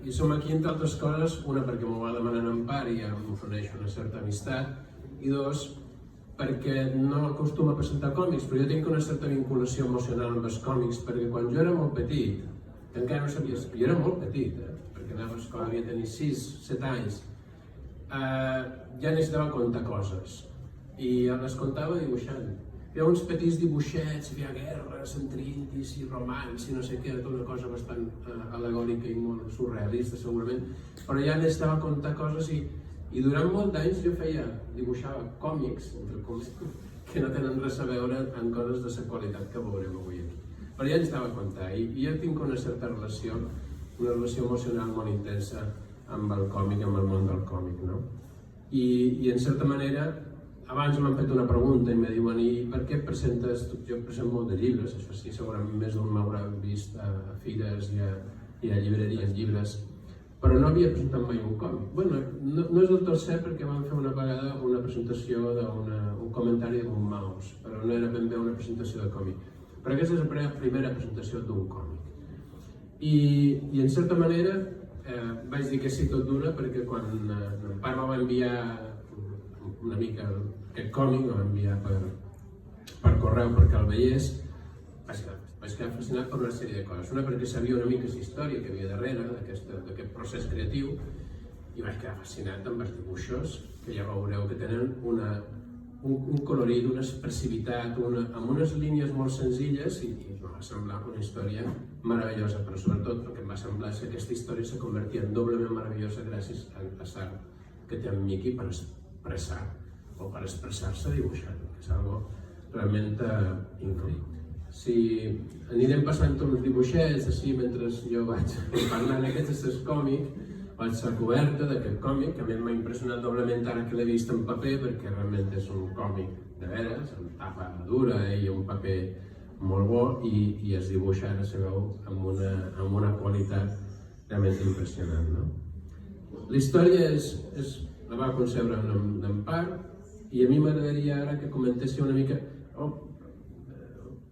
I som aquí, entre altres coses, una perquè m'ho va demanar en Empar i ja m'ofereix una certa amistat, i dos, perquè no acostumo a presentar còmics, però jo tinc una certa vinculació emocional amb els còmics, perquè quan jo era molt petit, encara no sabia, jo era molt petit, perquè anava a l'escola, havia de tenir 6-7 anys, ja necessitava contar coses, i les contava dibuixant. Hi havia uns petits dibuixets, hi havia guerres entre indis i romans i no sé què, tota una cosa bastant al·legòrica i molt surrealista segurament, però ja necessitava contar coses i durant molt d'anys jo dibuixava còmics, entre comes, que no tenen res a veure amb coses de la qualitat que veurem avui aquí. Però ja necessitava contar i jo tinc una certa relació, una relació emocional molt intensa amb el còmic, amb el món del còmic, no? I en certa manera, abans m'han fet una pregunta i me diuen i per què presentes, jo presento molt de llibres, això sí, segurament més d'un m'haurà vist a fires i a llibreries llibres, però no havia presentat mai un còmic. Bueno, no és del tot cert perquè vam fer una vegada una presentació d'un comentari d'un mouse, però no era ben bé una presentació de còmic. Però aquesta és la primera presentació d'un còmic. I en certa manera vaig dir que sí tot d'una perquè quan en Empar me va enviar una mica aquest còmic, me va enviar per correu perquè el veiés, vaig quedar fascinat per una sèrie de coses. Una perquè sabia una mica la història que hi havia darrere d'aquest procés creatiu i vaig quedar fascinat amb els dibuixos, que ja veureu que tenen un colorit, una expressivitat, amb unes línies molt senzilles i em va semblar una història meravellosa, però sobretot perquè em va semblar que aquesta història se convertia en doblement meravellosa gràcies al l'art que té en Miqui per expressar o per expressar-se dibuixant, que és algo realment increïble. Si anirem passant uns dibuixets així mentre jo vaig parlant d'aquest còmic, vaig a la coberta d'aquest còmic, que a mi m'ha impressionat doblement ara que l'he vist en paper, perquè realment és un còmic de veres, amb tapa dura i un paper molt bo, i es dibuixa, ara sabeu, amb una qualitat realment impressionant. La història la va concebre en Empar, i a mi m'agradaria ara que comentéssim una mica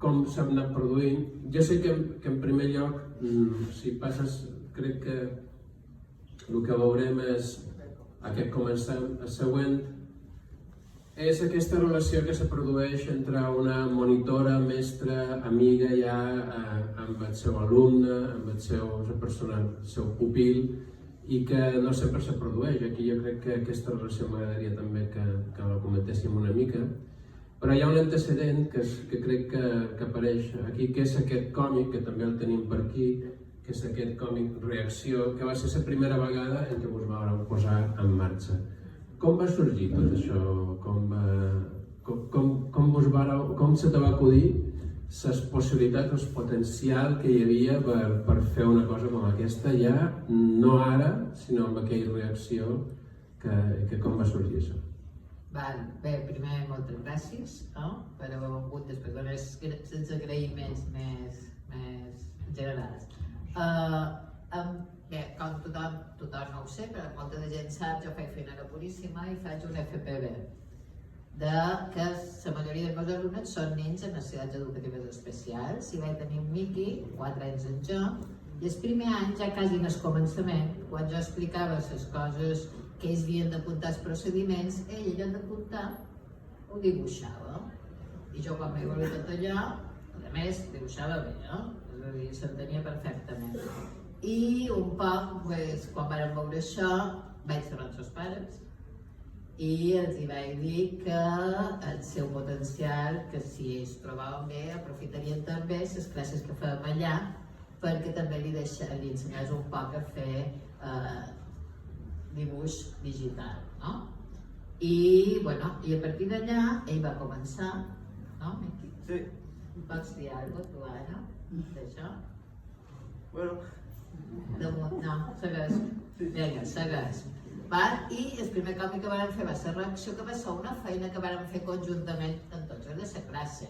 com s'ha anat produint. Jo sé que en primer lloc, si passes, crec que el que veurem és aquest començant, el següent, és aquesta relació que se produeix entre una monitora, mestra, amiga ja amb el seu alumne, amb el seu pupil, i que no sempre se produeix. Aquí jo crec que aquesta relació m'agradaria també que la comentéssim una mica. Però hi ha un antecedent que crec que apareix aquí, que és aquest còmic, que també el tenim per aquí, que és aquest còmic Reacció, que va ser la primera vegada en què us vau posar en marxa. Com va sorgir tot això? Com se te va acudir les possibilitats, el potencial que hi havia per fer una cosa com aquesta, ja no ara, sinó amb aquella Reacció, que com va sorgir això? Bé, primer moltes gràcies per haver vingut després dels agraïments més generals. Bé, com tothom no ho sé, però molta de gent sap, jo faig feina a la Puríssima i faig un FPB, que la majoria dels meus alumnes són nens amb necessitats educatives especials, i vaig tenir un Miqui, 4 anys en jo, i el primer any, ja quasi en el començament, quan jo explicava les coses que ells havien d'apuntar els procediments, ell, en lloc d'apuntar, ho dibuixava. I jo quan vaig veure tot allò, a més, dibuixava bé, és a dir, s'entenia perfectament. I un poc, quan vam veure això, vaig tornar als seus pares i els vaig dir que el seu potencial, que si ells trobaven bé, aprofitarien també les classes que fèiem allà, perquè també li ensenyés un poc a fer dibuix digital, no? I a partir d'allà ell va començar, no, Miqui? Sí. Pots dir alguna cosa, tu, Anna, d'això? Bueno. No, segueix. Vinga, segueix. I el primer còmic que vam fer va ser Reacció, que va ser una feina que vam fer conjuntament amb tots els de la classe.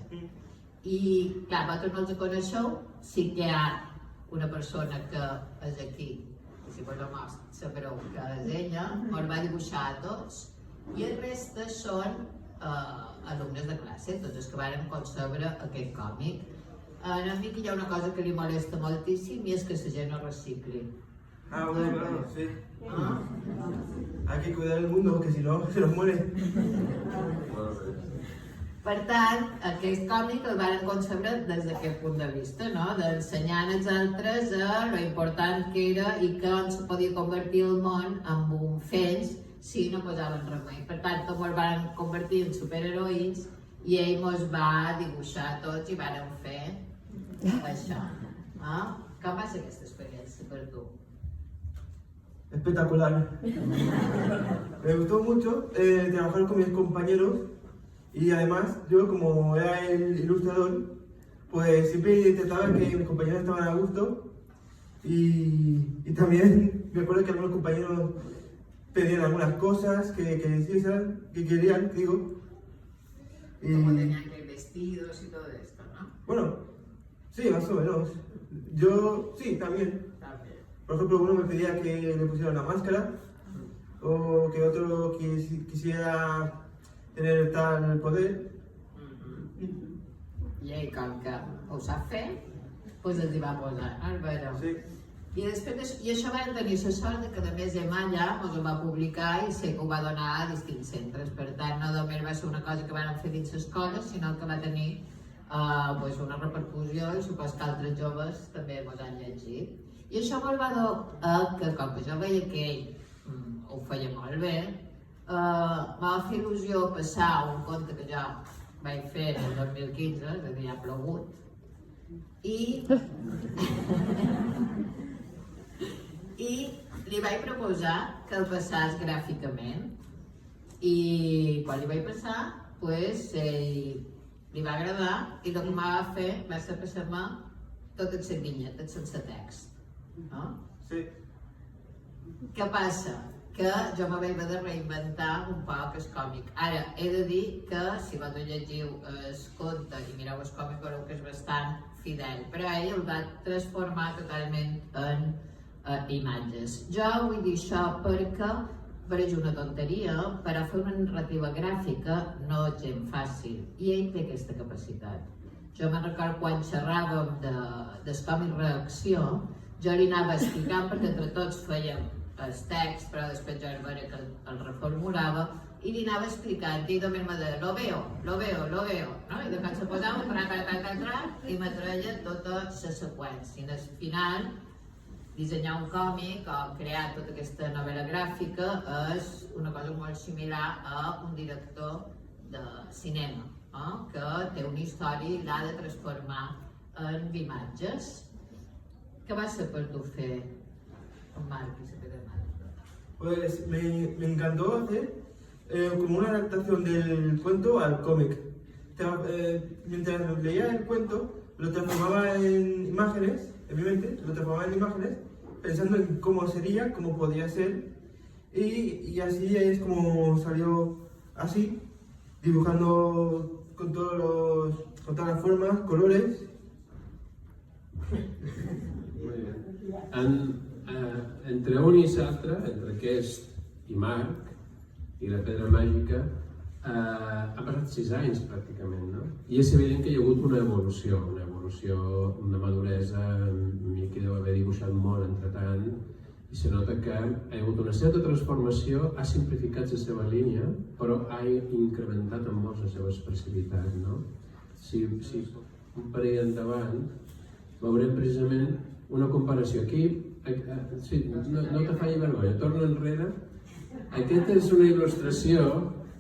I, clar, vosaltres no els coneixeu, sí que hi ha una persona que és aquí, i si vos ho sabreu que és ella, ens va dibuixar a tots, i el reste són alumnes de classe, tots els que varen concebre aquest còmic. A en Miqui hi ha una cosa que li molesta moltíssim i és que la gent no recicli. Ah, bueno, claro, sí. Ah? Hay que cuidar el mundo, que si no, se nos muere. Per tant, aquest còmic el van concebre des d'aquest punt de vista, no? D'ensenyar als altres lo important que era i que on se podia convertir el món en un feix si no posaven remei. Per tant, tots els van convertir en superheroïns i ell mos va dibuixar tots i van fer això. Com va ser aquesta experiència per tu? Espectacular. Me gustó mucho trabajar con mis compañeros y además yo como era el ilustrador, pues siempre intentaba que mis compañeros estaban a gusto y también me acuerdo que algunos compañeros pedían algunas cosas que querían, digo. Como tenían que ir vestidos y todo esto, ¿no? Bueno, sí, más o menos. Yo, sí, también. Por ejemplo, uno me pedía que le pusiera una máscara o que otro quisiera tener tal poder. I ell, com que ho sap fer, doncs els hi va posar, no? Però... Sí. I després això van tenir la sort que a més Malla ens ho va publicar i sé que ho va donar a distints centres. Per tant, no només va ser una cosa que van fer dins l'escola, sinó que va tenir una repercussió i supos que altres joves també ens han llegit. I això ens va dir que, com que jo veia que ell ho feia molt bé, m'ha fet il·lusió passar un conte que jo vaig fer el 2015, és a dir, ha plogut, i li vaig proposar que el passés gràficament. I quan li vaig passar, li va agradar i el que va fer va ser passar-me totes les vinyetes sense text. Sí. Què passa? Que jo me vaig haver de reinventar un poc el còmic. Ara, he de dir que si vosaltres llegiu el conte i mireu el còmic veureu que és bastant fidel, però ell el va transformar totalment en imatges. Jo vull dir això perquè pareix una tonteria, però fer una narrativa gràfica no és gens fàcil i ell té aquesta capacitat. Jo me'n recordo quan xerràvem del còmic Reacció, jo li anava explicant perquè entre tots fèiem el text, però després jo era que el reformulava i li anava explicant i només me deia lo veo, no? I de quan se posava i me treia tota la seqüència. I al final dissenyar un còmic o crear tota aquesta novel·la gràfica és una cosa molt similar a un director de cinema, que té una història i l'ha de transformar en imatges. Què va ser per tu fer un Marc i saber de Marc? Pues me encantó hacer como una adaptación del cuento al cómic. Mientras leía el cuento, lo transformaba en imágenes, en mi mente, lo transformaba en imágenes, pensando en cómo sería, cómo podía ser, y así es como salió así, dibujando con todas las formas, colores. Molt bé. Entre un i l'altre, entre aquest i Marc i la pedra màgica, han passat 6 anys pràcticament, no? I és evident que hi ha hagut una evolució, una maduresa. Miqui deu haver dibuixat molt entretant i se nota que hi ha hagut una certa transformació, ha simplificat la seva línia, però ha incrementat en molt la seva expressivitat, no? Si un parell endavant veurem precisament una comparació. Aquí, no te faci vergonya, torna enrere. Aquesta és una il·lustració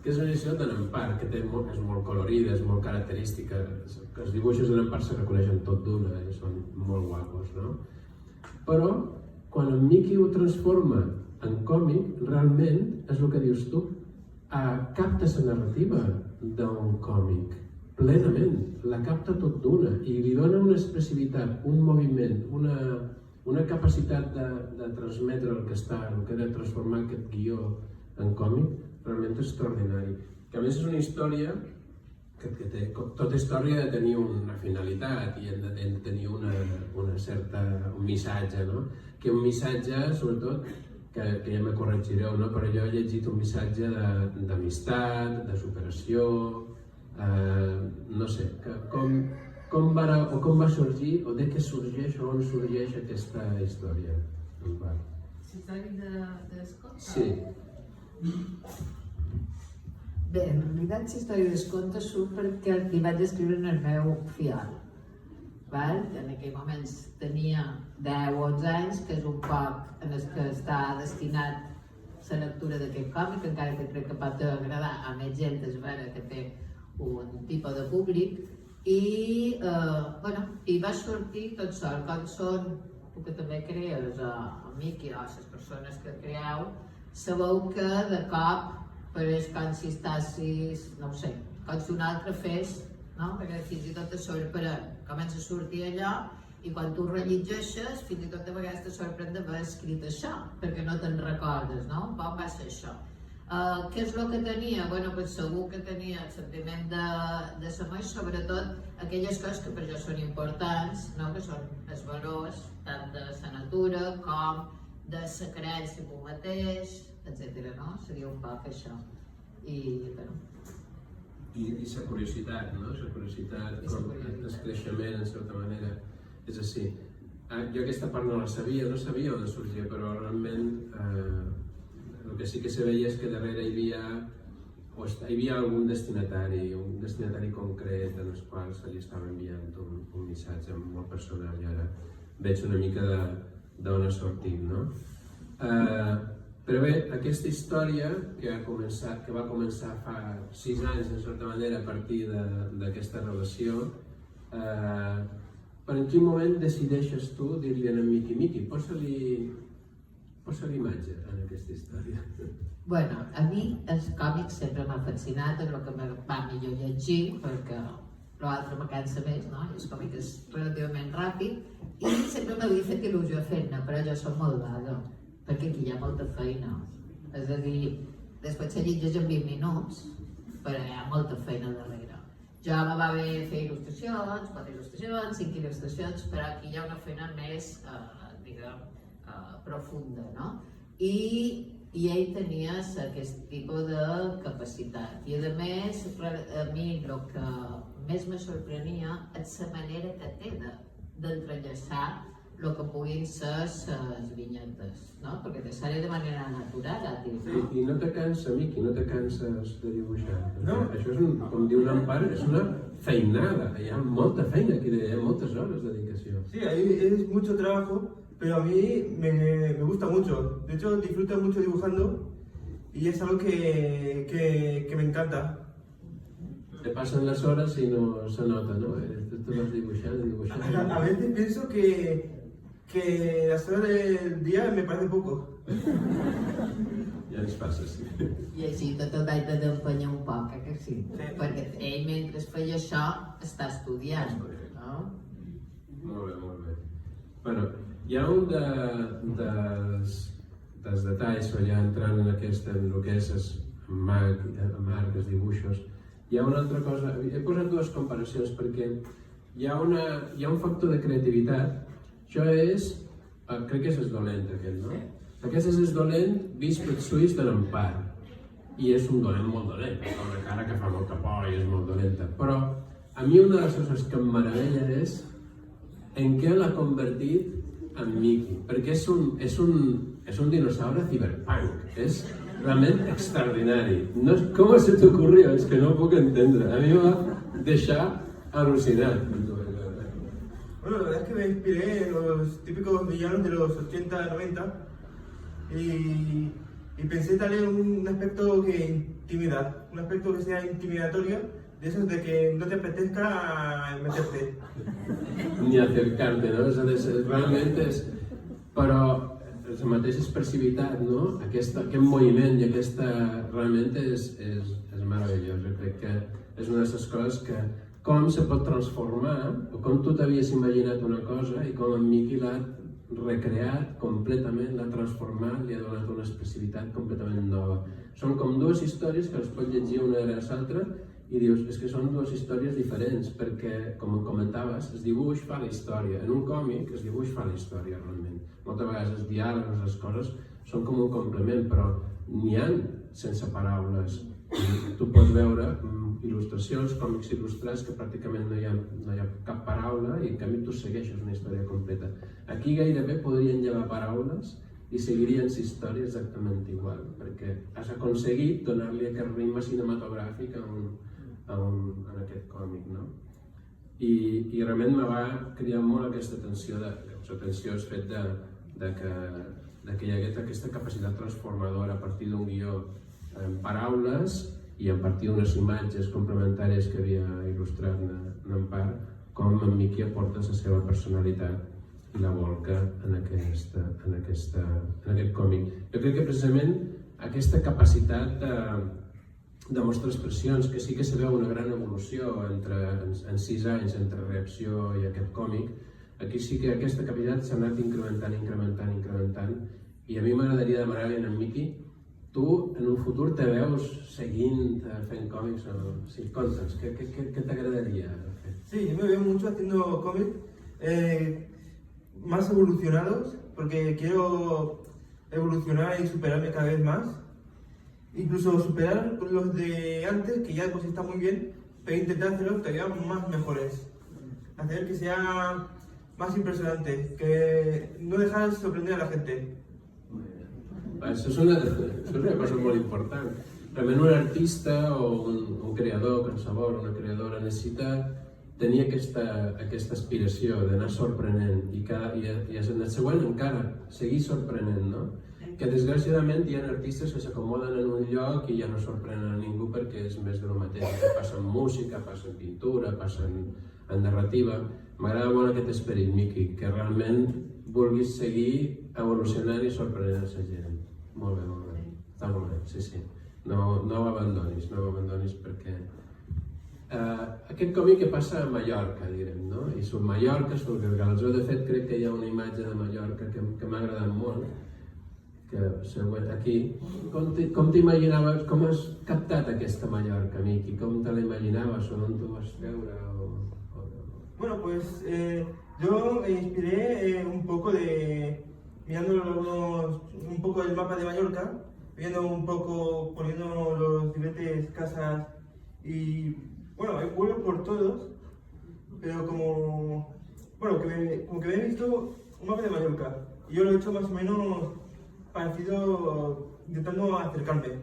que és una il·lustració d'en Empar, que és molt colorida, és molt característica. Els dibuixos d'en Empar se reconeixen tot d'una i són molt guapos, no? Però, quan en Miqui ho transforma en còmic, realment és el que dius tu, capta la narrativa d'un còmic plenament, la capta tot d'una i li dona una expressivitat, un moviment, una capacitat de transmetre el que ha de transformar aquest guió en còmic realment extraordinari. Que a més és una història que tota història ha de tenir una finalitat i ha de tenir un missatge, no? Que un missatge, sobretot, que ja me corregireu, no? Però jo he llegit un missatge d'amistat, de superació, no sé, com va sorgir o de què sorgeix o on sorgeix aquesta història. Història d'escolta? Sí. Bé, en realitat la història d'escolta surt perquè li vaig escriure en el meu fial. Val? En aquell moment tenia 10 o 11 anys, que és un poc en el que està destinat la lectura d'aquest còmic, encara que crec que pot agradar a més gent, és vera que té un tipus de públic, i va sortir tot sol, com són, tu que també crees, el Miqui o les persones que creeu, sabeu que de cop pareix com si estàssis, no ho sé, com si un altre fes, no? Perquè fins i tot te sorprèn, comença a sortir allò i quan tu rellegeixes, fins i tot de vegades te sorprèn d'haver escrit això, perquè no te'n recordes, no? Un poc va ser això. Què és el que tenia? Bueno, pues segur que tenia el sentiment de l'amor i sobretot aquelles coses que per jo són importants, no? Que són els valors tant de la natura com de la creença en un mateix, etc. No? Seria un poc això. I la curiositat, no? La curiositat, com el creixement, en certa manera. És així. Jo aquesta part no la sabia, no sabia on sorgia, però realment el que sí que se veia és que darrere hi havia algun destinatari, un destinatari concret en el qual se li estava enviant un missatge molt personal i ara veig una mica d'on ha sortit, no? Però bé, aquesta història que va començar fa 6 anys, de certa manera, a partir d'aquesta relació, per en quin moment decideixes tu dir-li a en Miqui, posa-li imatge en aquesta història? Bueno, a mi els còmics sempre m'ha fascinat, és el que me va millor llegir, perquè l'altre me cansa més, no? El còmic és relativament ràpid i sempre m'havia fet il·lusió fer-ne, però jo soc molt vaga, perquè aquí hi ha molta feina. És a dir, després se llegeix en 20 minuts, però hi ha molta feina darrere. Jo me va bé fer il·lustracions, 4 il·lustracions, 5 il·lustracions, però aquí hi ha una feina més, diguem, profunda, no? I ell tenia aquest tipus de capacitat. I a més, a mi el que més me sorprenia és la manera que té d'entrellaçar el que puguin ser les vinyetes, no? Perquè te sale de manera natural, a ti, no? I no te cansa, Miqui, no te canses de dibuixar. No. Això és, com diu l'Empar, és una feinada. Hi ha molta feina aquí, hi ha moltes hores de dedicació. Sí, ahí es mucho trabajo, pero a mí me gusta mucho. De hecho, disfruto mucho dibujando y es algo que me encanta. Te passen les hores i no se nota, no? Tu vas dibuixant i dibuixant. A veces pienso que las horas del día me parece poco. Ja ens passa, sí. I així tot el vaig d'empenyar un poc, que sí? Sí. Perquè ell, mentre feia això, està estudiant, no? Molt bé, molt bé. Bueno, hi ha un dels detalls, o ja entrant en el que és els marcs, dibuixos, hi ha una altra cosa, he posat dues comparacions perquè hi ha un factor de creativitat, això és, crec que és el dolent aquest, no? Aquest és el dolent vist pel suís de l'Empar, i és un dolent molt dolent, amb una cara que fa molta por i és molt dolenta, però a mi una de les coses que em meravella és en què l'ha convertit en Miqui, perquè és un dinosaure ciberpunk, és realment extraordinari. No, ¿cómo se te ocurrió? Es que no ho puc entendre. A mi m'ha deixat al·lucinat. Bueno, la verdad es que me inspiré en los típicos villanos de los 80, 90 y pensé tal en un aspecto un aspecto que sea intimidatorio, de esos de que no te apetezca meterte. Ni acercar-te, no? Realment és... Però la mateixa expressivitat, no? Aquest moviment i aquesta... Realment és meravellós. Jo crec que és una de les coses que com se pot transformar, o com tu t'havies imaginat una cosa i com en Miqui l'ha recreat completament, l'ha transformat, li ha donat una expressivitat completament nova. Són com dues històries que les pots llegir una darrere l'altra i dius, és que són dues històries diferents, perquè, com comentaves, el dibuix fa la història. En un còmic, el dibuix fa la història, realment. Moltes vegades els diàlegs, les coses, són com un complement, però n'hi ha sense paraules. Tu pots veure il·lustracions, còmics il·lustrats, que pràcticament no hi ha cap paraula i en canvi tu segueixes una història completa. Aquí gairebé podrien llevar paraules i seguirien la història exactament igual, perquè has aconseguit donar-li aquest ritme cinematogràfic en aquest còmic, no? I realment me va cridar molt aquesta atenció, el fet que hi hagués aquesta capacitat transformadora a partir d'un guió en paraules i a partir d'unes imatges complementàries que havia il·lustrat n'Empar, com en Miqui aporta la seva personalitat i la volca en aquest còmic. Jo crec que precisament aquesta capacitat de mostrar expressions, que sí que se veu una gran evolució en 6 anys entre Reacció i aquest còmic, aquí sí que aquesta capacitat s'ha anat incrementant, i a mi m'agradaria demanar-li a en Miqui, tu en un futur te veus seguint fent còmics? Sí, conta'ns, què t'agradaria fer? Sí, yo me veo mucho haciendo cómics más evolucionados, porque quiero evolucionar y superarme cada vez más. Incluso superar los de antes, que ya pues están muy bien, pero intentar hacerlos todavía más mejores. Hacer que sea más impresionante, que no dejar de sorprender a la gente. Això és una cosa molt important. Realment un artista o un creador, qualsevol, una creadora, necessita tenir aquesta aspiració d'anar sorprenent i en el següent encara seguir sorprenent, no? Que desgraciadament hi ha artistes que s'acomoden en un lloc i ja no sorprenen a ningú perquè és més de lo mateix, que passa en música, passa en pintura, passa en narrativa. M'agrada molt aquest esperit, Miqui, que realment vulguis seguir evolucionant i sorprenent a la gent. Molt bé, està molt bé, sí. No ho abandonis perquè aquest còmic que passa a Mallorca, direm, no? I surt Mallorca, surt el Galatzó. De fet, crec que hi ha una imatge de Mallorca que m'ha agradat molt, que aquí. Com t'imaginaves, com has captat aquesta Mallorca, Miqui? Com te la imaginaves o on t'ho vas veure? Bueno, pues yo me inspiré un poco mirando un poco del mapa de Mallorca, viendo un poco, poniendo los diferentes casas y bueno, hay pueblos por todos, pero como que me he visto un mapa de Mallorca y yo lo he hecho más o menos parecido, intentando acercarme.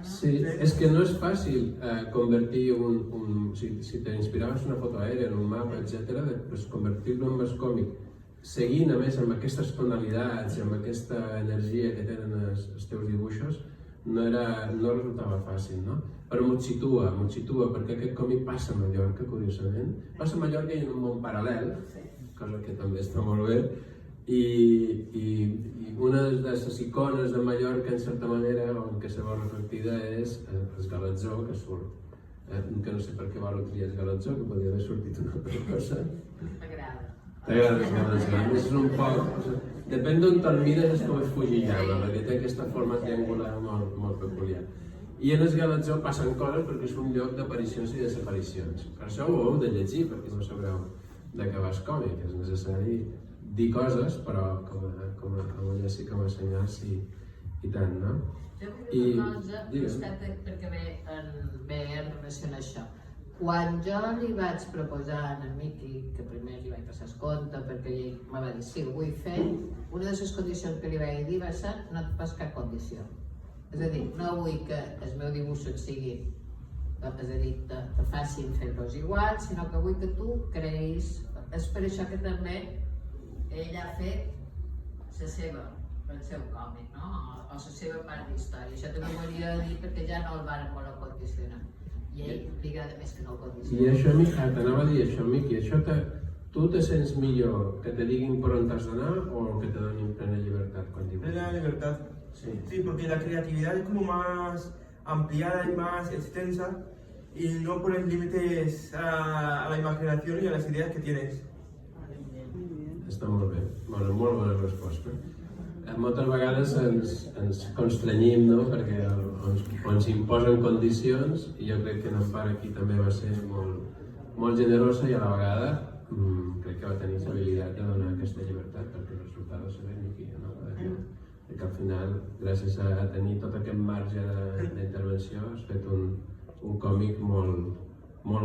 Sí, és que no és fàcil convertir si t'inspiraves una foto aèria en un mapa, etc., doncs convertir-lo en més còmic, seguint a més amb aquestes tonalitats i amb aquesta energia que tenen els teus dibuixos, no resultava fàcil, no? Però m'ho situa, perquè aquest còmic passa a Mallorca, curiosament. Passa a Mallorca i en un món paral·lel, cosa que també està molt bé, i una de les icones de Mallorca, en certa manera, on que se veu reflectida és el Galatzó, que surt. Que no sé per què vol triar el Galatzó, que podria haver sortit una altra cosa. M'agrada. T'agrada el Galatzó? És un poc... Depèn d'on te'l mires és com es Fujiyama, perquè té aquesta forma triangular molt peculiar. I en el Galatzó passen coses perquè és un lloc d'aparicions i desaparicions. Per això ho heu de llegir, perquè no sabreu de què va el còmic. És necessari dir coses, però com a senyals i tant, no? Jo vull dir una cosa, perquè ve en relació a això. Quan jo li vaig proposar a en Miqui, que primer li vaig passar el compte, perquè ell me va dir sí, ho vull fer, una de les condicions que li vaig dir va ser no et fas cap condició. És a dir, no vull que el meu dibuix et sigui, és a dir, te facin fer-los igual, sinó que vull que tu creïs. És per això que també ell ha fet el seu còmic, no? O la seva part d'història. Això també ho hauria de dir perquè ja no el van voler condicionar. I a ell li agrada més que no el condicioni. I això, t'anava a dir això, Miqui, tu te sents millor que te diguin per on t'has d'anar o que te donin plena llibertat quan dibuixes? Plena libertad. Sí, porque la creatividad es como más ampliada y más extensa y no pones límites a la imaginación y a las ideas que tienes. Està molt bé, molt bona resposta. Moltes vegades ens constrenyim, no? Perquè ens imposen condicions i jo crec que l'Empar aquí també va ser molt generosa i a la vegada crec que va tenir l'habilitat de donar aquesta llibertat perquè el resultat va ser ben Miqui, no? Que al final, gràcies a tenir tot aquest marge d'intervenció, has fet un còmic molt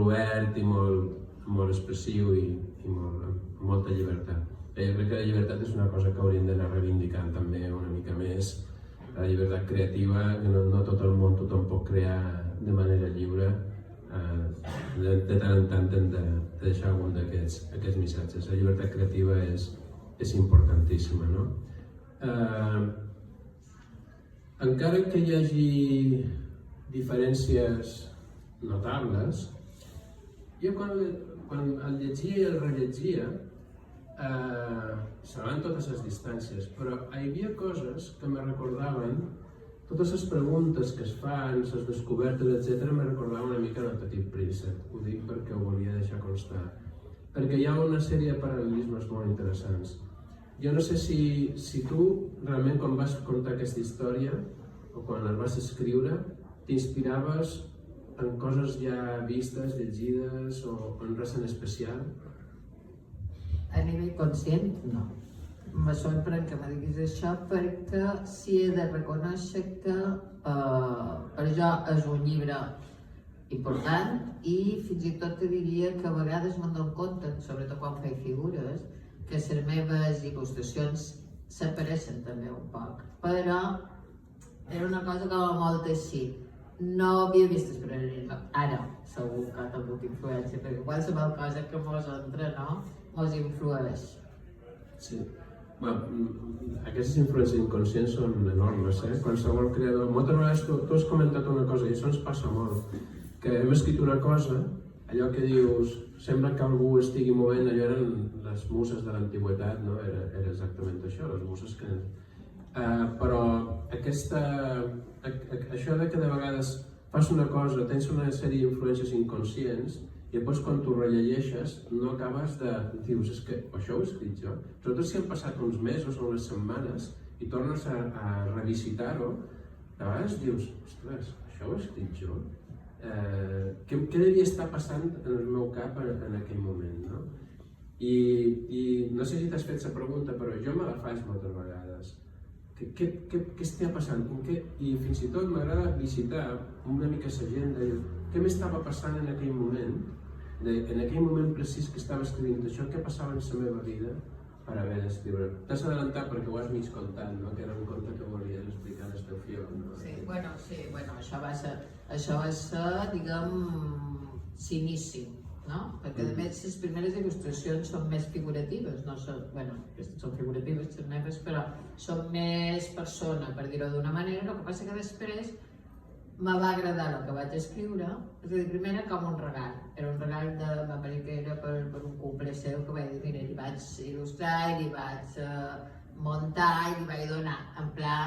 obert i molt expressiu i amb molta llibertat. Jo crec que la llibertat és una cosa que hauríem d'anar reivindicant també una mica més. La llibertat creativa, que no tot el món tothom pot crear de manera lliure. De tant en tant hem de deixar algun d'aquests missatges. La llibertat creativa és importantíssima, no? Encara que hi hagi diferències notables, jo quan el llegia i el rellegia salvant totes les distàncies, però hi havia coses que me recordaven, totes les preguntes que es fan, les descobertes, etc., me recordaven una mica el Petit Príncep. Ho dic perquè ho volia deixar constar. Perquè hi ha una sèrie de paral·lelismes molt interessants. Jo no sé si tu, realment, quan vas contar aquesta història, o quan la vas escriure, t'inspiraves en coses ja vistes, llegides, o en res en especial? A nivell conscient, no. Me sorprèn que me diguis això perquè sí he de reconèixer que per jo és un llibre important i fins i tot te diria que a vegades me'n dono compte, sobretot quan faig figures, que les meves il·lustracions s'apareixen també un poc, però era una cosa com molt així. No havia vist el paral·lelisme. Ara segur que ha tingut influència, perquè qualsevol cosa que mos entra, no? Mos influeix. Sí. Aquestes influències inconscients són enormes, Qualsevol creador... Moltes vegades tu has comentat una cosa, i això ens passa molt, que hem escrit una cosa, allò que dius, sembla que algú estigui movent, allò eren les muses de l'antiguitat, no? Era exactament això, les muses que... Però això de que de vegades fas una cosa, tens una sèrie d'influències inconscients, i després quan t'ho rellegeixes no acabes de... Dius, és que això ho he escrit jo. Sobretot si han passat uns mesos o unes setmanes i tornes a revisitar-ho, de vegades dius, ostres, això ho he escrit jo? Què devia estar passant en el meu cap en aquell moment, no? I no sé si t'has fet la pregunta, però jo me la faig moltes vegades. Què està passant? I fins i tot m'agrada visitar una mica la gent, què m'estava passant en aquell moment, en aquell moment precís que estava escrivint això, què passava en la meva vida per haver d'escriure. T'has adelantat perquè ho has mig contant, no? Que era un conte que volies explicar en el teu film. No? Sí, això va ser, diguem, l'inici, no? Perquè a més les primeres il·lustracions són més figuratives, no són, aquestes són figuratives, les meves, però són més persona, per dir-ho d'una manera. El que passa que després me va agradar el que vaig escriure, és a dir, primer era com un regal, era un regal va parir que era per un cumple seu, que vaig dir, mira, li vaig il·lustrar i li vaig muntar i li vaig donar, en pla,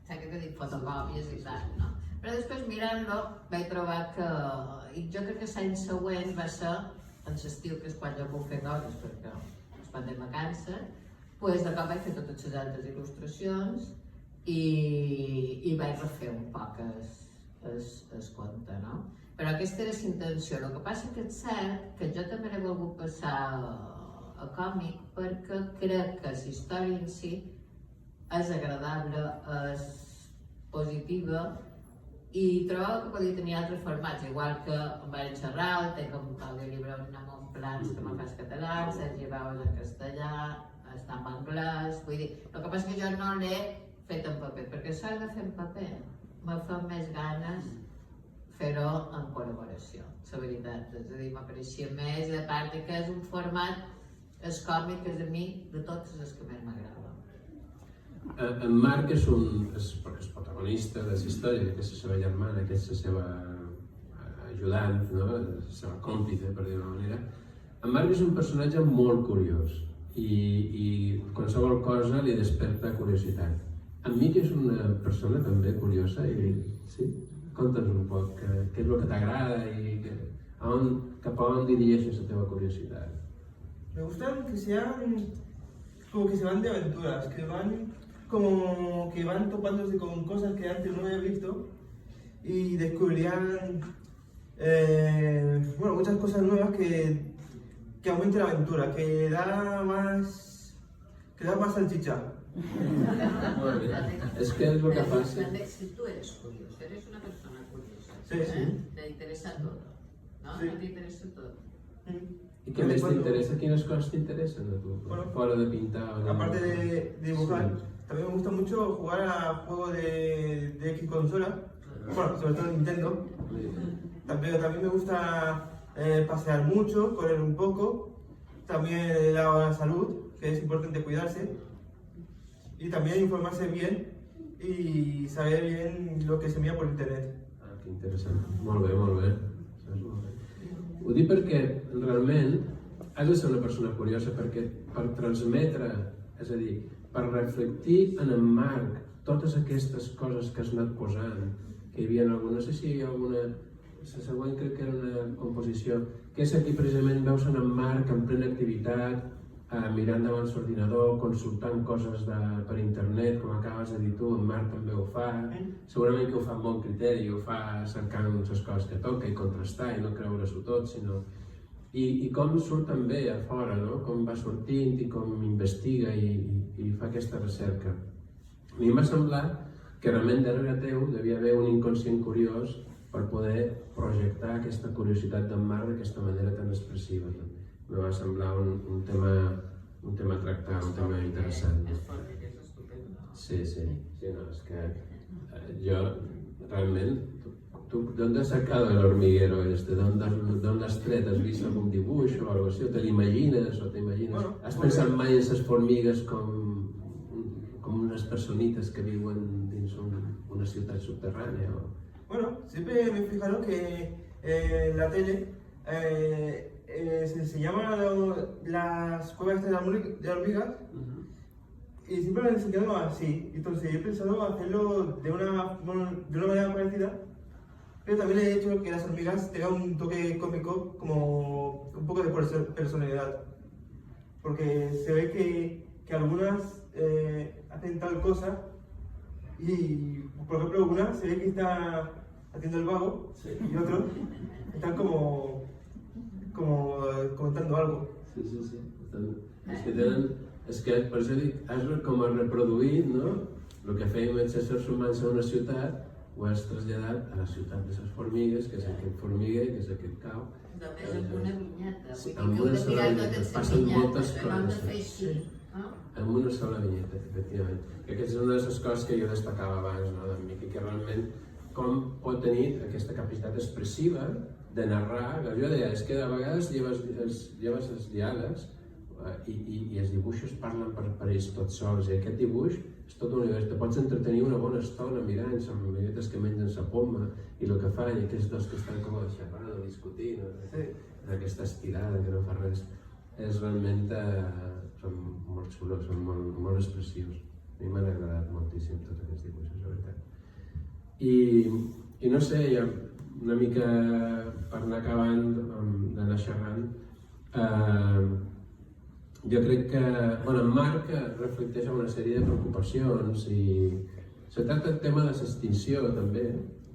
saps què dic, fotocòpies i tal, no? Però després mirant-lo vaig trobar que, i jo crec que l'any següent va ser, en l'estiu, que és quan jo puc fer coses, perquè es van de vacances, doncs de cop vaig fer totes les altres il·lustracions i vaig refer un poc el conte, no? Però aquesta era la intenció. El que passa que és cert que jo també l'he volgut passar a còmic perquè crec que la història en si és agradable, és positiva i trobava que podia tenir altres formats, igual que em vaig xerrar, tenc un audiollibre en plans que me fas català, Sergi Baues en castellà, està en anglès, vull dir, el que passa que jo no l'he fet en paper, perquè s'ha de fer en paper, me fa més ganes fer-ho en col·laboració, la veritat, és a dir, m'apareixia més, i a part que és un format, és còmic, és a mi, de tots els que més m'agrada. En Marc és protagonista de la història, que és la seva germana, que és la seva ajudant, la seva còmplice, per dir-ho d'una manera. En Marc és un personatge molt curiós i qualsevol cosa li desperta curiositat. En Miqui és una persona també curiosa i sí, conta'ns un poc què és el que t'agrada i cap a on dirigeixes la teva curiositat. Me gustan que sean como que se van de aventuras, que van topándose con cosas que antes no había visto y descubrirían muchas cosas nuevas que aumenten la aventura, que da más salchicha. Molt bé. És que és el que passa. Si tu eres curiós, eres una persona curiosa, Sí. te interesa todo, ¿no? Sí. Te interesa todo. I què més t'interessa? Quines coses t'interessen a tu? Bueno, fora de pintar o de... Aparte de dibujar, Sí. también me gusta mucho jugar a juegos de X consola, bueno, sobre todo Nintendo. También me gusta pasear mucho, correr un poco, también la salud, que es importante cuidarse, y también informarse bien y saber bien lo que se mira por internet. Ah, que interessant. Molt bé, molt bé. Saps? Molt bé. Ho dic perquè realment has de ser una persona curiosa perquè per transmetre, és a dir, per reflectir en en Marc totes aquestes coses que has anat posant, que hi havia alguna, no sé si hi ha alguna, la següent crec que era una composició, que és aquí precisament veus en Marc en plena activitat, mirant davant l'ordinador, consultant coses per internet, com acabes de dir tu, en Marc també ho fa, segurament que ho fa amb bon criteri, ho fa cercant les coses que toca i contrastar i no creure-s'ho tot, sinó... I com surt també a fora, no? Com va sortint i com investiga i fa aquesta recerca. A mi em va semblar que realment darrere teu devia haver un inconscient curiós per poder projectar aquesta curiositat d'en Marc d'aquesta manera tan expressiva. Em va semblar un tema a tractar, un tema interessant. És fort, és estupendo. Sí, no, és que jo realment... ¿Tú dónde has sacado el hormiguero este? ¿Dónde has tret? ¿Has visto algún dibujo o algo así? ¿O te l'imaginas? Bueno, ¿Has pensat mai en esas formigas com unas personitas que viuen dins una ciutat subterrània? Bueno, siempre me fijaron que en la tele se enseñaban las cuevas de hormigas y siempre me han enseñado así. Entonces yo he pensado hacerlo de una manera parecida, pero también he hecho que las hormigas tengan un toque cómico, como un poco de personalidad. Porque se ve que algunas hacen tal cosa y, por ejemplo, una se ve que está haciendo el vago y otros están como comentando algo. Sí. És que per això dic, has com a reproduït, no? El que fèiem els éssers humans a una ciutat, ho has traslladat a la ciutat de les formigues, que és aquest formiguer, que és aquest cau. Només amb una vinyeta, Sí, vull dir que heu de mirar totes les passen moltes vinyetes, no hem de coses. fer així, no? Amb una sola vinyeta, efectivament. I aquesta és una de les coses que jo destacava abans, no, d'en Miqui, que realment com pot tenir aquesta capacitat expressiva de narrar, que jo deia, és que a vegades lleves els diàlegs i els dibuixos parlen per ells tots sols, i aquest dibuix és tot un univers, te pots entretenir una bona estona mirant les amiguetes que mengen la poma i el que fan, i aquests dos que estan com a xerrant o discutint, aquesta estirada que no fa res, és realment, són molt xulos, són molt expressius. A mi m'han agradat moltíssim tots aquests dibuixos, la veritat. I no sé, ja una mica per anar acabant d'anar xerrant, jo crec que en Marc reflecteix una sèrie de preocupacions i se tracta el tema de l'extinció també,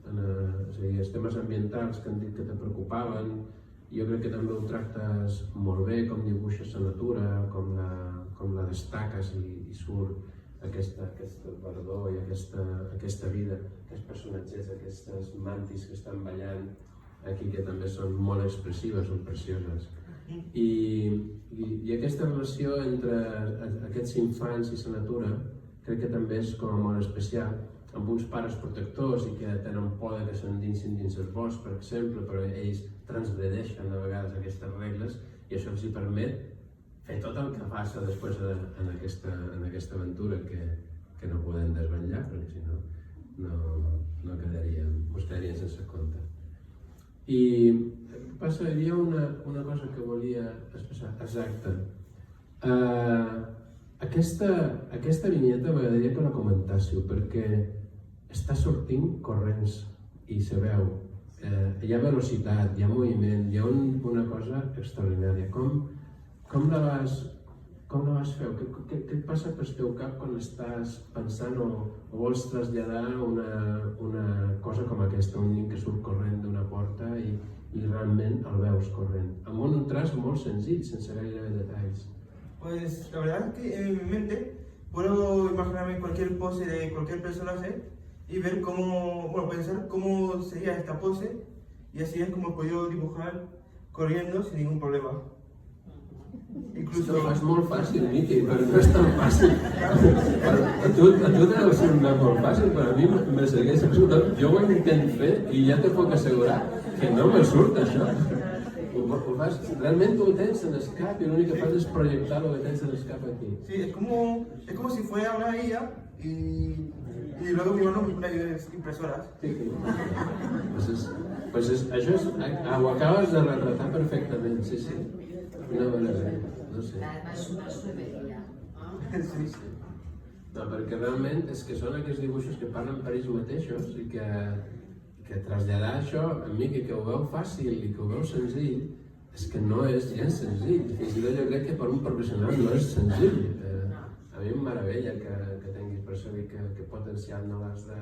és a dir, els temes ambientals que han dit que te preocupaven, jo crec que també ho tractes molt bé, com dibuixes la natura, com la destaques i surt aquest verdor i aquesta vida, aquests personatges, aquestes mantis que estan ballant aquí, que també són molt expressives, són precioses. I aquesta relació entre aquests infants i la natura crec que també és com molt especial, amb uns pares protectors i que tenen por que s'endinsin dins el bosc, per exemple, però ells transgredeixen a vegades aquestes regles i això els permet fer tot el que passa després en aquesta aventura que no podem desvetllar, perquè si no ens quedaríem sense compte. I hi havia una cosa que volia expressar, exacte. Aquesta vinyeta m'agradaria que la comentássiu, perquè està sortint corrents i se veu. Hi ha velocitat, hi ha moviment, hi ha una cosa extraordinària. Com la vas fer? Què et passa pel teu cap quan estàs pensant o vols traslladar una cosa com aquesta, un nen que surt corrent d'una porta i realment el veus corrent, amb un traç molt senzill, sense gaire detalls? Pues la verdad es que en mi mente puedo imaginarme cualquier pose de cualquier personaje y ver pensar cómo sería esta pose, y así es como he podido dibujar corriendo sin ningún problema. Ho fas molt fàcil, Miqui, però no és tan fàcil. A tu t'ha de semblar molt fàcil, però a mi me segueix absolutament. Jo ho intent fer i ja te puc assegurar que no me surt això. Realment ho tens en el cap i l'únic que fas és projectar el que tens en el cap aquí. Sí, es como si fuera una IA y luego mi mano unas impresoras. Sí. Això ho acabes de retratar perfectament, sí. Una meravella, no sé. Además, una suberia. Sí. No, perquè realment és que són aquests dibuixos que parlen per ells mateixos i que traslladar això a mi que ho veu fàcil i que ho veu senzill és que no és gens senzill. Fins i tot jo crec que per un professional no és senzill. A mi em meravella que tinguis per això que potencial no has de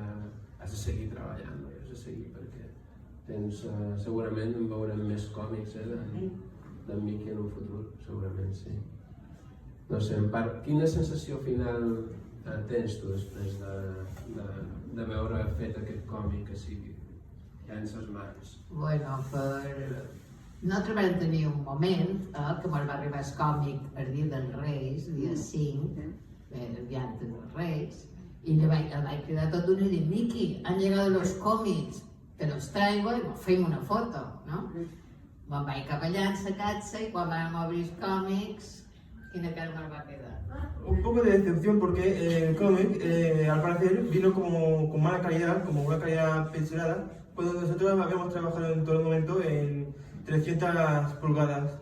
seguir treballant, no? Has de seguir perquè tens, segurament en veurem més còmics d'en Miqui en un futur, segurament sí. No sé, en part, quina sensació final tens tu després de veure fet aquest còmic que sigui ja en ses mans? Bueno, nosaltres vam tenir un moment que ens va arribar el còmic el dia dels Reis, el dia 5, el dia antes dels Reis, y el vaig cridar tot d'una i dir, Miqui, han llegado los cómics, te los traigo y fem una foto, ¿no? Me'n vaig cap allà en la casa y quan vam obrir els còmics, quina cara me'n va quedar. Un poco de decepción porque el cómic al parecer vino como con mala calidad, como una calidad pixelada, cuando nosotros habíamos trabajado en todo el momento en 300 pulgadas.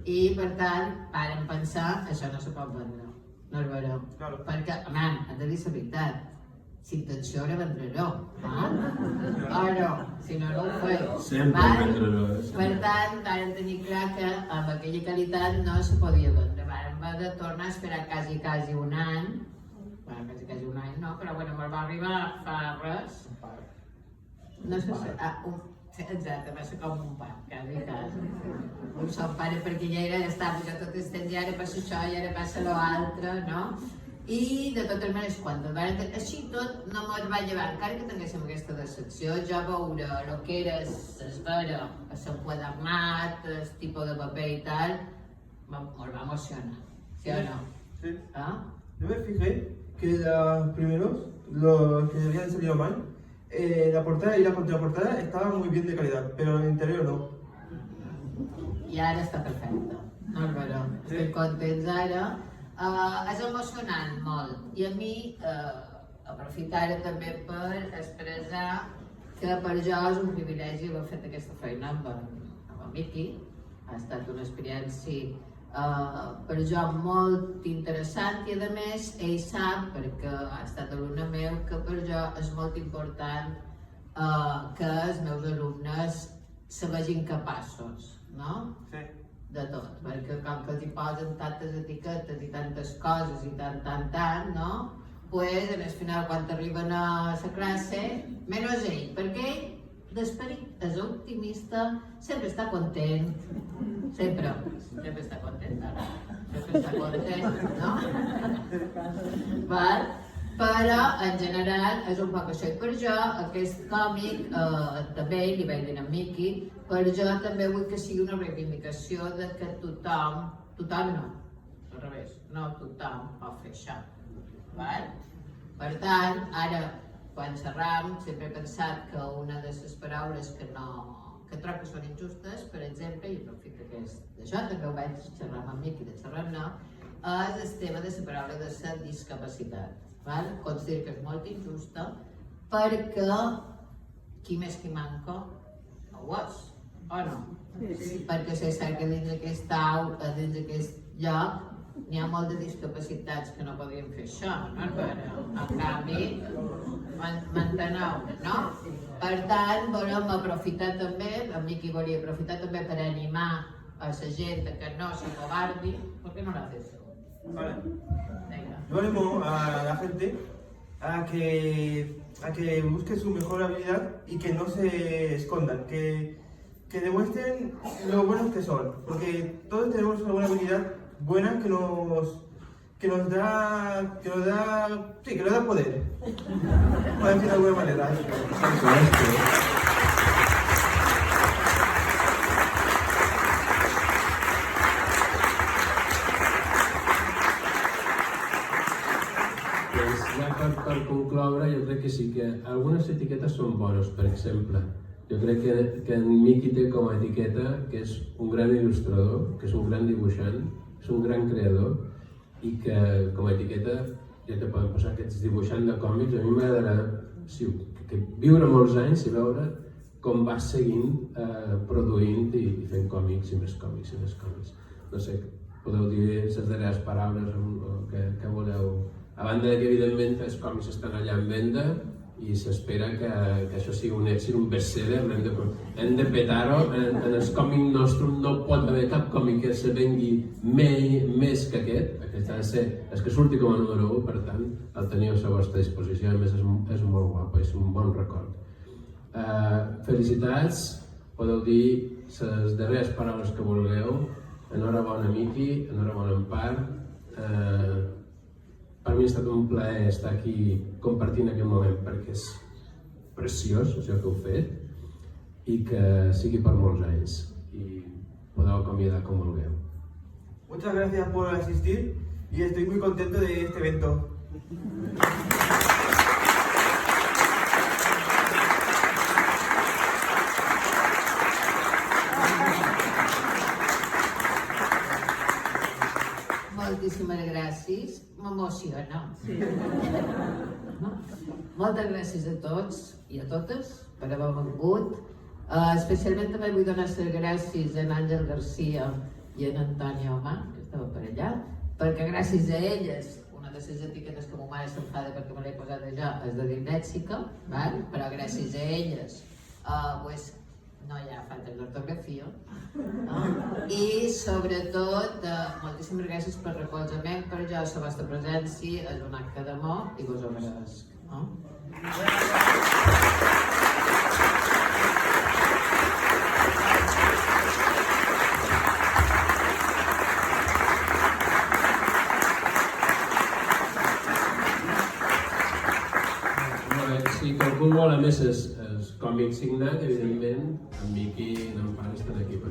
I per tant, vàrem pensar, això no se pot vendre, no es veurà. Claro. Perquè, home, hem de dir la veritat, l'intenció era vendre-ho, però si no, no ho feu. Sempre vendre-ho. Per tant, vàrem tenir clar que amb aquella qualitat no se podia vendre. Vàrem haver de tornar a esperar quasi un any, bueno, quasi un any no, però bueno, me'l va arribar fa res. No sé si... Exacte, va ser com un pare, quasi. Un son pare, perquè ja estava ja tot el temps, i ara passa això, i ara passa l'altre, no? I de totes maneres, quan el van entendre, així tot no me'l va llevar, encara que tinguéssim aquesta decepció, jo veure el que era l'esfera, l'enquadernat, el tipus de paper i tal, me'l va emocionar, ¿sí o no? Sí. ¿Ah? Yo me fijé que los primeros, los que habían salido mal, la portada y la contraportada estaban muy bien de calidad, pero el interior no. I ara està perfecte, no és vera, estic contents ara. És emocionant molt, i a mi aprofitar també per expressar que per jo és un privilegi haver fet aquesta feina amb en Miqui. Ha estat una experiència per jo molt interessant i a més ell sap, perquè ha estat alumne meu, que per jo és molt important que els meus alumnes se vegin capaços, no? Sí. De tot, perquè com que els hi posen tantes etiquetes i tantes coses i tant, no? Pues en el final quan arriben a la classe, menys ell, perquè ell d'esperit és optimista, sempre està content, sempre està content, no? Però en general és un poc això, i per jo aquest còmic també li vaig dir a Miqui, per jo també vull que sigui una reivindicació de que tothom no, al revés, no tothom pot fer això. Per tant, ara quan xerram sempre he pensat que una de les paraules que trobo que són injustes, per exemple, i aprofito d'això, també ho vaig xerrar amb Miqui, de xerrar no, és el tema de la paraula de la discapacitat. Considero que és molt injusta perquè qui més qui manca no ho és, o no? Perquè és cert que dins d'aquest lloc n'hi ha molt de discapacitats que no podien fer això, no? En canvi, m'enteneu, no? Per tant, volem aprofitar també, a mi qui volia aprofitar també per animar a la gent que no s'acobardi, perquè no l'ha fet. Vale. Venga. Yo animo a la gente a que busque su mejor habilidad y que no se escondan, que demuestren lo buenos que son, porque todos tenemos una buena habilidad buena que nos da poder, por decir de alguna manera. jo crec que sí, que algunes etiquetes són bones, per exemple. Jo crec que en Miqui té com a etiqueta que és un gran il·lustrador, que és un gran dibuixant, és un gran creador i que com a etiqueta ja te poden passar aquests dibuixant de còmics. A mi m'agradarà viure molts anys i veure com vas seguint produint i fent còmics i més còmics i més còmics. No sé, podeu dir les darreres paraules que voleu. A banda que evidentment els còmics estan allà en venda i s'espera que això sigui un èxit, un best-seller. Hem de petar-ho. En el còmic nostre no pot haver cap còmic que se vengui més que aquest. Aquest ha de ser el que surti com a número 1, per tant, el teniu a la vostra disposició. A més, és molt guapo, és un bon record. Felicitats, podeu dir les darreres paraules que vulgueu. Enhorabona, Miqui, enhorabona, Empar. Per mi ha estat un plaer estar aquí compartint aquest moment perquè és preciós això que heu fet i que sigui per molts anys i podeu acomiadar com vulgueu. Muchas gracias por asistir y estoy muy contento de este evento. Moltíssimes gràcies, m'emociona. Sí. Moltes gràcies a tots i a totes per haver vingut. Especialment també vull donar les gràcies a Àngel Garcia i a Antoni Home, que estava per allà, perquè gràcies a elles, una de les etiquetes que ma mare s'enfada perquè me l'he posat allà és de dislèxica, però gràcies a elles no hi ha falta d'ortografia. I sobretot, moltíssimes gràcies pel recolzament, per jo la vostra presència és un acte d'amor i vos ho mereix. Si qualcú vol a més els còmics signats, evidentment, en Miqui i en Empar estan aquí per